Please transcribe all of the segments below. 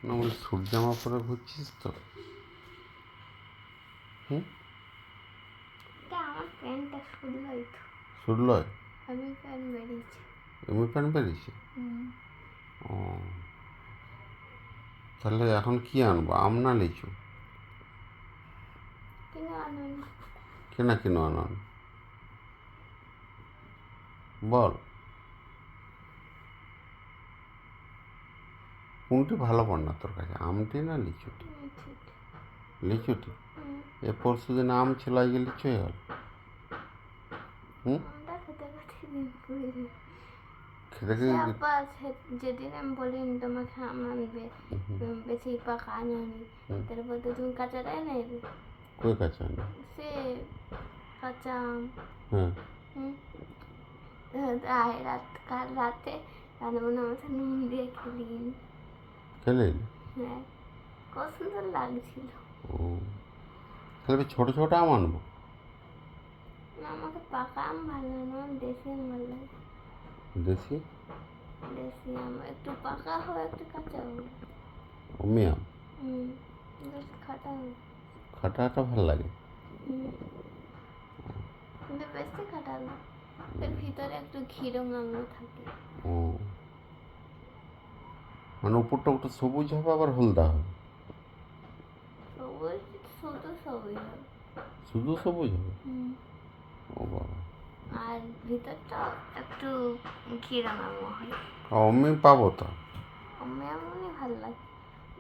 না বলি স্যুট জামা পরে ঘুরছিস তো? হুম, আমার প্যান্টটা শুনলই তো, স্যুট লয়, আমি প্যান্ট বেরিয়েছি। এমনি প্যান্ট বেরিয়েছে। ও, তাহলে এখন কি আনবো, আম না লিচু? কিনে আনুন। কেনা আনান বল, কোনটি ভালো পড় না তোর কাছে, আমটি না লিচুটি? লিচুটি? এ পরশু দিন আম ছিল, আজকে লিচু হয়ে গেল। হুম, আমটা খেতে খেতে দিন পুড়ে যায়। খেতে সে খেতে আব্বা যেদিন আমি বলিনি তোমাকে আম আনবে, বেশি পাকা আনোনি, তারপর তো তুমি কাঁচাটাই নেবে। কই কাছে আনি? সে কাঁচা আম। হ্যাঁ, কাল রাতে রান্নাবান্না মতো নুন দিয়ে খেলিনি। খেলে? হ্যাঁ, কত সুন্দর লাগছিল। ও, তাহলে ছোটো ছোটো আম আনবো। না, আমাকে পাকা আম ভালো লাগে না, আমার দেশি আম ভালো লাগে। দেশি? দেশি আম একটু পাকা হোক একটু কাঁচা হোক। অমি আম বেশ খাটা হোক। খাটাটা ভালো লাগে। কিন্তু বেশি খাটা না, এর ভিতরে একটু ঘিরম আম থাকে। ও, মানে উপরটা ওটা সবুজ হবে আবার হলদা হবে? সবুজ, শুধু সবুজ হবে। শুধু সবুজ হবে? ও বাবা, আর ভিতরটা একটু ঘিরম আম হয়। অমি পাবো তো? আমি এমনই ভালো লাগে।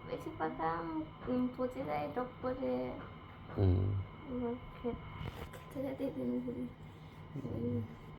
বেশি পাকা আম পচে যায় টক করে। হুম, খেতে খেতে দিন ঘুরি।